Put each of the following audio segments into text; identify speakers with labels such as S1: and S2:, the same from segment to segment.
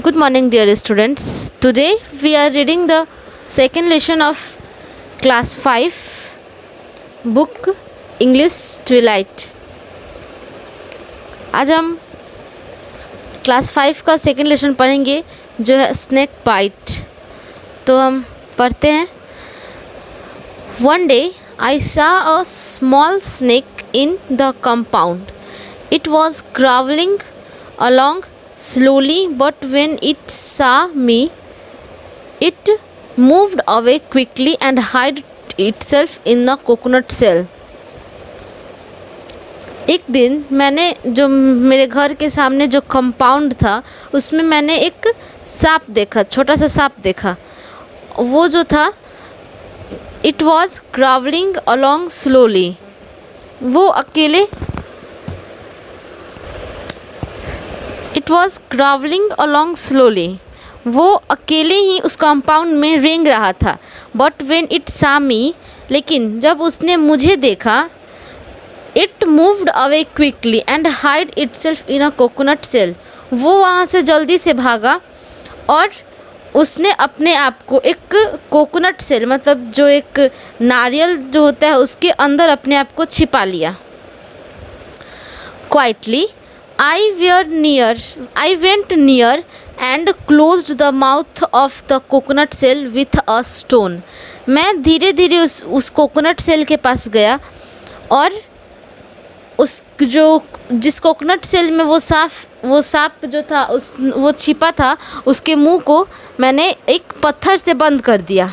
S1: Good morning, dear students. Today we are reading the second lesson of class 5 book English Twilight. आज हम class 5 का second lesson पढ़ेंगे जो है snake bite. तो हम पढ़ते हैं। One day I saw a small snake in the compound. It was crawling along slowly, but when it saw me, it moved away quickly and hid itself in the coconut shell. एक दिन मैंने जो मेरे घर के सामने जो compound था उसमें मैंने एक सांप देखा, छोटा सा सांप देखा। वो जो था इट वॉज क्रावलिंग अलॉन्ग स्लोली। वो अकेले इट वॉज क्रावलिंग अलॉन्ग स्लोली। वो अकेले ही उस कंपाउंड में रेंग रहा था। बट वेन इट सा मी, लेकिन जब उसने मुझे देखा, it moved away quickly and hide itself in a coconut shell. वो वहाँ से जल्दी से भागा और उसने अपने आप को एक कोकोनट सेल, मतलब जो एक नारियल जो होता है उसके अंदर अपने आप को छिपा लिया। Quietly I went near and closed the mouth of the coconut shell with a stone. मैं धीरे धीरे उस कोकोनट सेल के पास गया और जिस कोकोनट सेल में वो सांप जो था वो छिपा था, उसके मुंह को मैंने एक पत्थर से बंद कर दिया।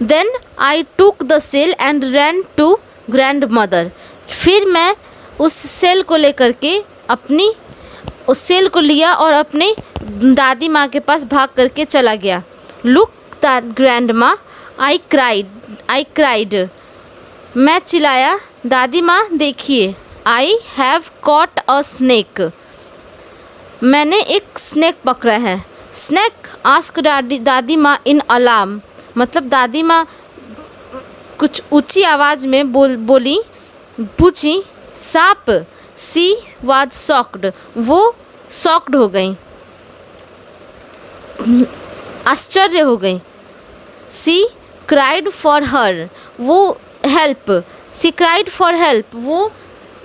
S1: Then I took the shell and ran to grandmother. फिर मैं उस सेल को लेकर के उस सेल को लिया और अपनी दादी माँ के पास भाग करके चला गया। Look that grandma, I cried. मैं चिल्लाया, दादी माँ देखिए, I have caught a snake. मैंने एक स्नेक पकड़ा है। स्नेक आस्क दादी माँ इन अलार्म, मतलब दादी माँ कुछ ऊंची आवाज़ में बोली, पूछी, सांप। सी वाज शॉक्ड, वो शॉक्ड हो गई, आश्चर्य हो गई। सी क्राइड फॉर हर, वो help. She cried for help, वो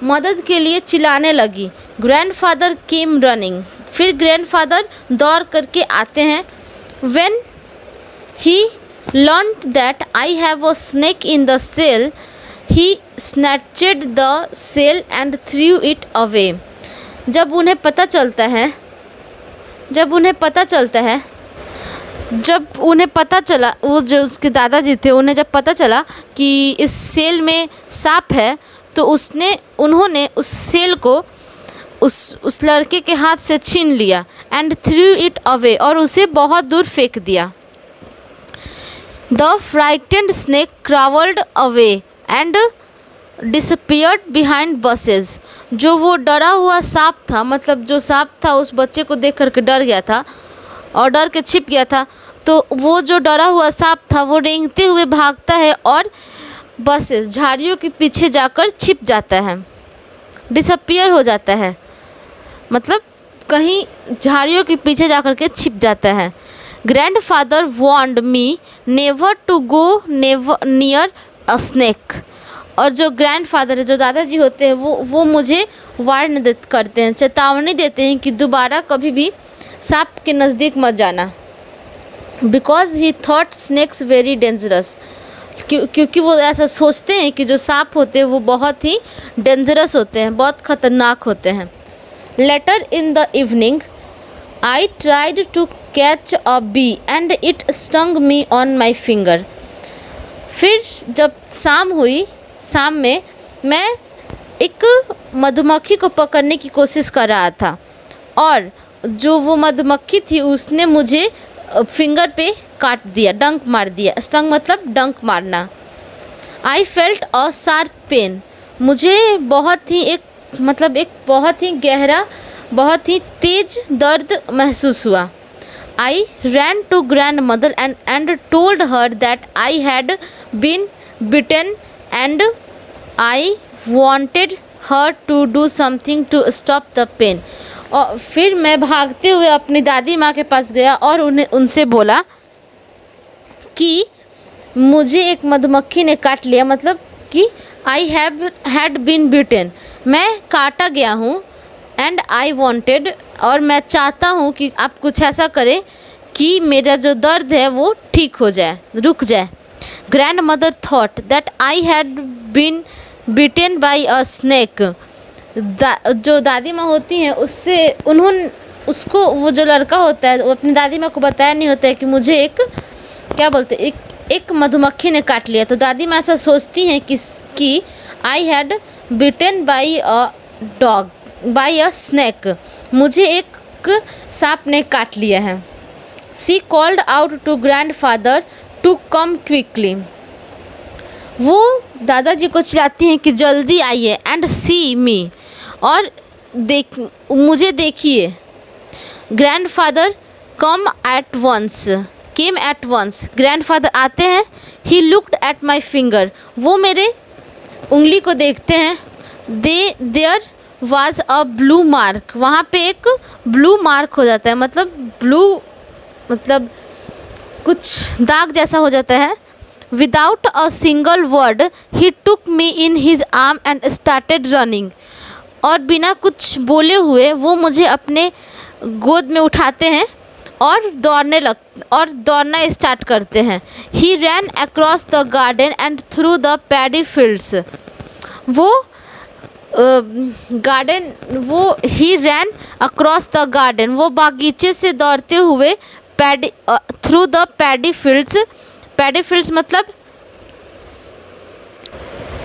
S1: मदद के लिए चिल्लाने लगी। ग्रैंडफादर केम रनिंग, फिर ग्रैंडफादर दौड़ करके आते हैं। When he learned that I have a snake in the shell, he snatched the shell and threw it away. जब उन्हें पता चलता चला, वो जो उसके दादाजी थे, उन्हें जब पता चला कि इस सेल में सांप है, तो उन्होंने उस सेल को उस लड़के के हाथ से छीन लिया। एंड थ्रू इट अवे, और उसे बहुत दूर फेंक दिया। The frightened snake crawled away and disappeared behind bushes. जो वो डरा हुआ सांप था, मतलब जो सांप था उस बच्चे को देख करके डर गया था और डर के छिप गया था, तो वो जो डरा हुआ सांप था वो रेंगते हुए भागता है और बसेस, झाड़ियों के पीछे जाकर छिप जाता है। डिसअपियर हो जाता है, मतलब कहीं झाड़ियों के पीछे जाकर के छिप जाता है। Grandfather warned me never to go near a snake. और जो ग्रैंडफादर है, जो दादाजी होते हैं, वो मुझे वार्न करते हैं, चेतावनी देते हैं कि दोबारा कभी भी सांप के नज़दीक मत जाना। Because he thought snakes very dangerous, क्योंकि वो ऐसा सोचते हैं कि जो सांप होते हैं वो बहुत ही डेंजरस होते हैं, बहुत ख़तरनाक होते हैं। Later in the evening I tried to catch a bee and it stung me on my finger. फिर जब शाम हुई, शाम में मैं एक मधुमक्खी को पकड़ने की कोशिश कर रहा था और जो वो मधुमक्खी थी उसने मुझे फिंगर पे काट दिया, डंक मार दिया। स्टंग मतलब डंक मारना। I felt a sharp pain, मुझे बहुत ही गहरा, बहुत ही तेज दर्द महसूस हुआ। I ran to grandmother and told her that I had been bitten and I wanted her to do something to stop the pain. और फिर मैं भागते हुए अपनी दादी माँ के पास गया और उनसे बोला कि मुझे एक मधुमक्खी ने काट लिया, मतलब कि आई हैड बीन बिटेन, मैं काटा गया हूँ। एंड आई वॉन्टेड, और मैं चाहता हूँ कि आप कुछ ऐसा करें कि मेरा जो दर्द है वो ठीक हो जाए, रुक जाए। Grandmother thought that I had been bitten by a snake. जो दादी माँ होती हैं उसको वो जो लड़का होता है वो अपनी दादी माँ को बताया नहीं होता है कि मुझे एक मधुमक्खी ने काट लिया। तो दादी माँ ऐसा सोचती हैं कि I had bitten by a snake, मुझे एक सांप ने काट लिया है। She called out to grandfather to come quickly. वो दादाजी को चिल्लाती हैं कि जल्दी आइए। एंड सी मी, और मुझे देखिए। Grandfather came at once, grandfather आते हैं। He looked at my finger, वो मेरे उंगली को देखते हैं। There was a blue mark, वहाँ पे एक ब्लू मार्क हो जाता है, मतलब कुछ दाग जैसा हो जाता है। Without a single word he took me in his arm and started running, और बिना कुछ बोले हुए वो मुझे अपने गोद में उठाते हैं और दौड़ना स्टार्ट करते हैं। He ran across the garden and through the paddy fields, he ran across the garden, वो बागीचे से दौड़ते हुए थ्रू द पैडी फील्ड्स मतलब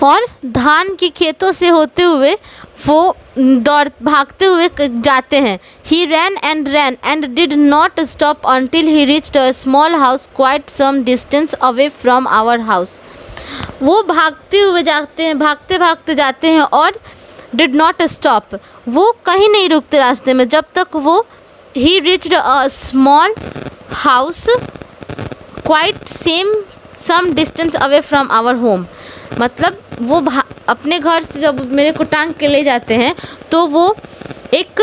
S1: और धान की खेतों से होते हुए वो भागते हुए जाते हैं। He ran and did not stop until he reached a small house quite some distance away from our house. वो भागते जाते हैं और डिड नॉट स्टॉप, वो कहीं नहीं रुकते रास्ते में जब तक वो he reached a small house quite some distance away from our home. मतलब वो अपने घर से जब मेरे को टांग के ले जाते हैं तो वो एक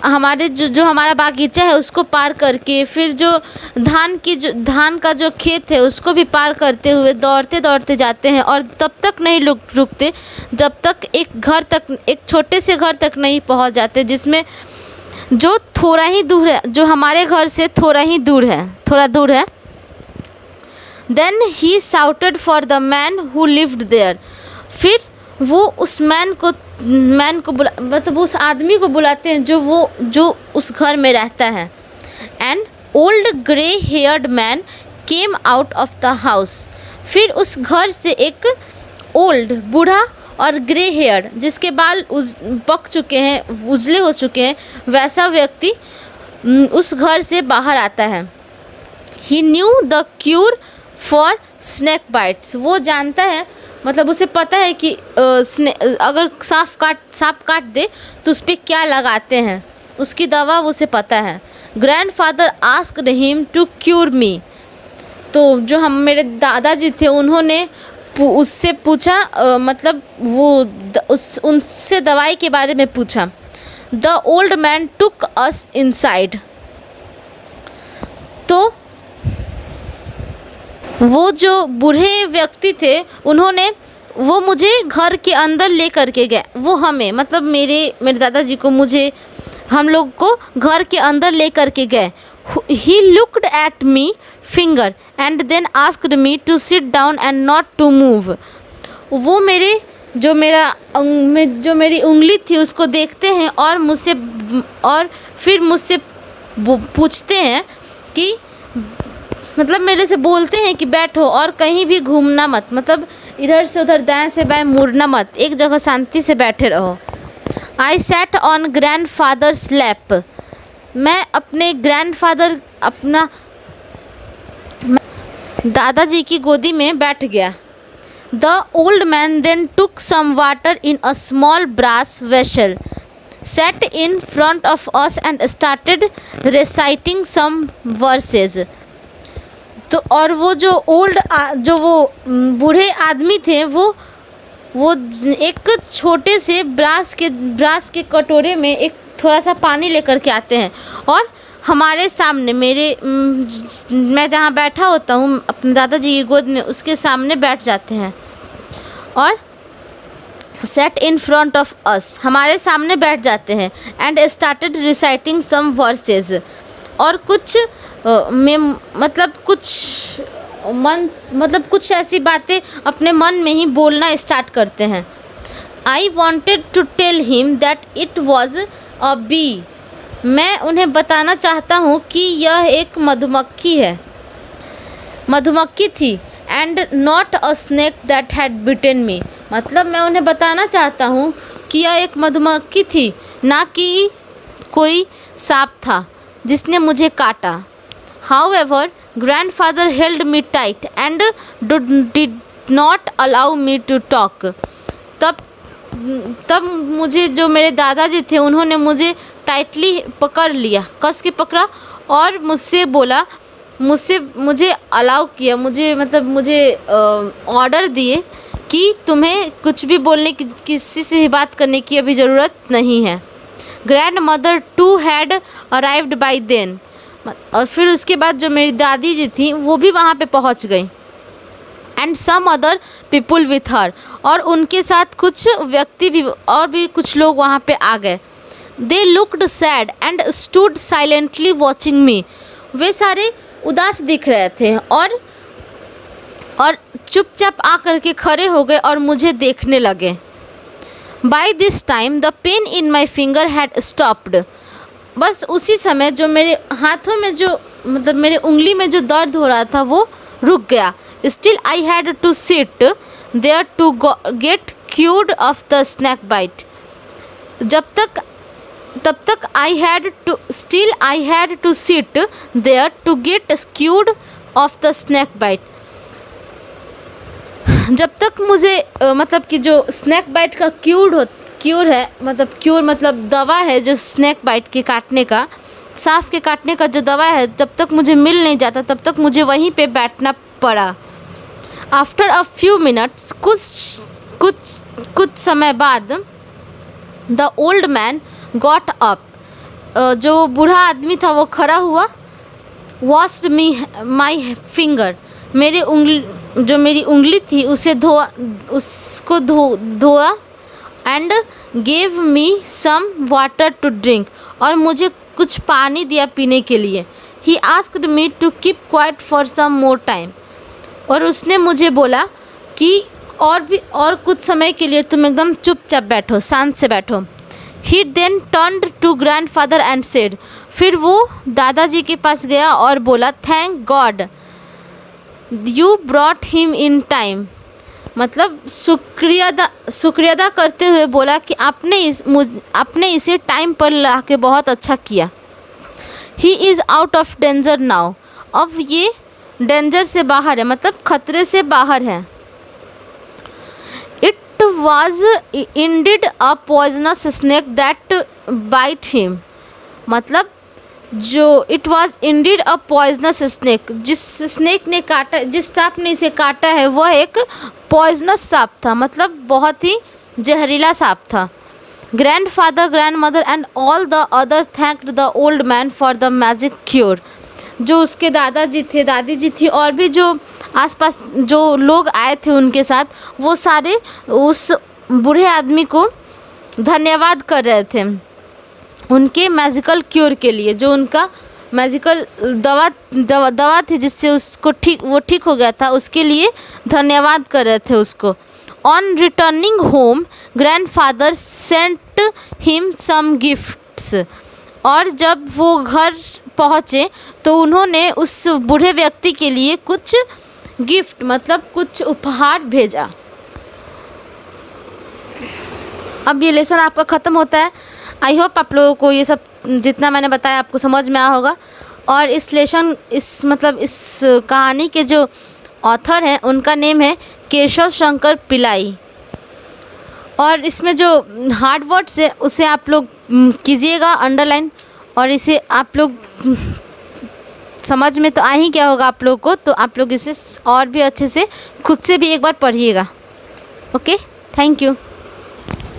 S1: हमारे जो हमारा बागीचा है उसको पार करके, फिर जो धान का जो खेत है उसको भी पार करते हुए दौड़ते जाते हैं। और तब तक नहीं रुकते जब तक एक छोटे से घर तक नहीं पहुंच जाते, जिसमें जो थोड़ा ही दूर है, जो हमारे घर से थोड़ा दूर है। Then he shouted for the man who lived there, फिर वो उस मतलब उस आदमी को बुलाते हैं जो उस घर में रहता है। And old grey heard man came out of the house, फिर उस घर से एक ओल्ड बूढ़ा और ग्रे हेयर जिसके बाल पक चुके हैं, उजले हो चुके हैं, वैसा व्यक्ति उस घर से बाहर आता है। He knew the cure for snake bites, वो जानता है, मतलब उसे पता है कि अगर सांप काट दे तो उस पर क्या लगाते हैं, उसकी दवा उसे पता है। Grandfather asked him to cure me, तो जो मेरे दादाजी थे उन्होंने उससे पूछा, मतलब उनसे दवाई के बारे में पूछा। The old man took us inside, तो वो जो बूढ़े व्यक्ति थे वो मुझे घर के अंदर ले करके गए। वो हमें, मतलब मेरे दादाजी को, हम लोग को घर के अंदर ले करके गए। He looked at me finger and then asked me to sit down and not to move. वो जो मेरी उंगली थी उसको देखते हैं और फिर मुझसे पूछते हैं कि, मतलब मेरे से बोलते हैं कि बैठो और कहीं भी घूमना मत, मतलब इधर से उधर दाएं से बाएं मुड़ना मत, एक जगह शांति से बैठे रहो। I sat on grandfather's lap, मैं अपने दादाजी की गोदी में बैठ गया। The old man then took some water in a small brass vessel, sat in front of us and started reciting some verses। तो और वो जो बूढ़े आदमी थे वो एक छोटे से ब्रास के कटोरे में एक थोड़ा सा पानी लेकर के आते हैं और हमारे सामने मैं जहाँ बैठा होता हूँ अपने दादाजी की गोद में, उसके सामने बैठ जाते हैं और sat in front of us, हमारे सामने बैठ जाते हैं and started reciting some verses, और कुछ कुछ ऐसी बातें अपने मन में ही बोलना स्टार्ट करते हैं। I wanted to tell him that it was a bee, मैं उन्हें बताना चाहता हूँ कि यह एक मधुमक्खी थी and not a snake that had bitten me, मतलब मैं उन्हें बताना चाहता हूँ कि यह एक मधुमक्खी थी, ना कि कोई सांप था जिसने मुझे काटा। However grandfather held me tight and did not allow me to talk, तब मुझे जो मेरे दादाजी थे उन्होंने मुझे टाइटली पकड़ लिया, कस के पकड़ा और मुझे अलाउ किया, मुझे ऑर्डर दिए कि तुम्हें कुछ भी बोलने की, किसी से ही बात करने की अभी ज़रूरत नहीं है। Grandmother too had arrived by then, और फिर उसके बाद जो मेरी दादी जी थी वो भी वहाँ पे पहुँच गई। And some other people with her, और उनके साथ कुछ व्यक्ति भी और भी कुछ लोग वहाँ पे आ गए। They looked sad and stood silently watching me, वे सारे उदास दिख रहे थे और चुपचाप आकर के खड़े हो गए और मुझे देखने लगे। By this time the pain in my finger had stopped, बस उसी समय जो मेरे हाथों में मेरे उंगली में जो दर्द हो रहा था वो रुक गया। Still I had to sit there to get cured of the snake bite, तब तक I had to sit there to get cured of the snake bite, जब तक मुझे कि जो स्नैक बाइट का क्यूर है, दवा है जो स्नैक बाइट के काटने का, सांप के काटने का जो दवा है, जब तक मुझे मिल नहीं जाता तब तक मुझे वहीं पे बैठना पड़ा। आफ्टर अ फ्यू मिनट्स, कुछ समय बाद, the old man got up, जो बूढ़ा आदमी था वो खड़ा हुआ। वॉश्ड माई फिंगर, मेरी उंगली थी उसको धोआ and gave me some water to drink, और मुझे कुछ पानी दिया पीने के लिए। He asked me to keep quiet for some more time, और उसने मुझे बोला कि और कुछ समय के लिए तुम एकदम चुपचाप बैठो, शांत से बैठो। He then turned to grandfather and said, फिर वो दादाजी के पास गया और बोला, thank god you brought him in time, मतलब शुक्रिया अदा करते हुए बोला कि आपने इसे टाइम पर ला के बहुत अच्छा किया। He is out of danger now, अब ये डेंजर से बाहर है, मतलब खतरे से बाहर है। It was indeed a poisonous snake that bite him, मतलब जो it was indeed a poisonous snake, जिस सांप ने इसे काटा है वह एक पॉइजनस सांप था, मतलब बहुत ही जहरीला सांप था। Grandfather, grandmother and all the other thanked the old man for the magic cure, जो उसके दादाजी थे, दादी जी थी और भी जो आसपास जो लोग आए थे उनके साथ, वो सारे उस बूढ़े आदमी को धन्यवाद कर रहे थे उनके मैजिकल क्योर के लिए, जो उनका मैजिकल दवा थी जिससे वो ठीक हो गया था, उसके लिए धन्यवाद कर रहे थे उसको। On returning home grandfather sent him some gifts, और जब वो घर पहुँचे तो उन्होंने उस बूढ़े व्यक्ति के लिए कुछ गिफ्ट, मतलब कुछ उपहार भेजा। अब ये लेसन आपका ख़त्म होता है। आई होप आप लोगों को ये सब जितना मैंने बताया आपको समझ में आया होगा। और इस कहानी के जो ऑथर हैं उनका नेम है केशव शंकर पिल्लाई। और इसमें जो हार्ड वर्ड्स है उसे आप लोग कीजिएगा अंडरलाइन, और इसे आप लोग समझ में तो आ ही गया होगा आप लोग को, तो आप लोग इसे और भी अच्छे से खुद से भी एक बार पढ़िएगा। Okay, thank you.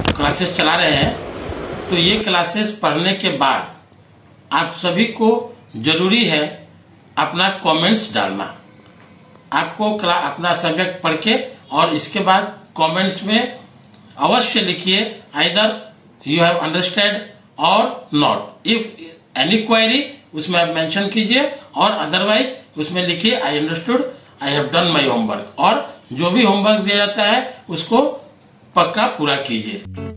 S2: क्लासेस चला रहे हैं तो ये क्लासेस पढ़ने के बाद आप सभी को जरूरी है अपना कमेंट्स डालना। आपको अपना सब्जेक्ट पढ़ के और इसके बाद कमेंट्स में अवश्य लिखिए आइदर यू हैव अंडरस्टैंड और नॉट। इफ एनी क्वेरी उसमें आप मेंशन कीजिए और अदरवाइज उसमें लिखिए I understood, I have done my homework. और जो भी होमवर्क दिया जाता है उसको पक्का पूरा कीजिए।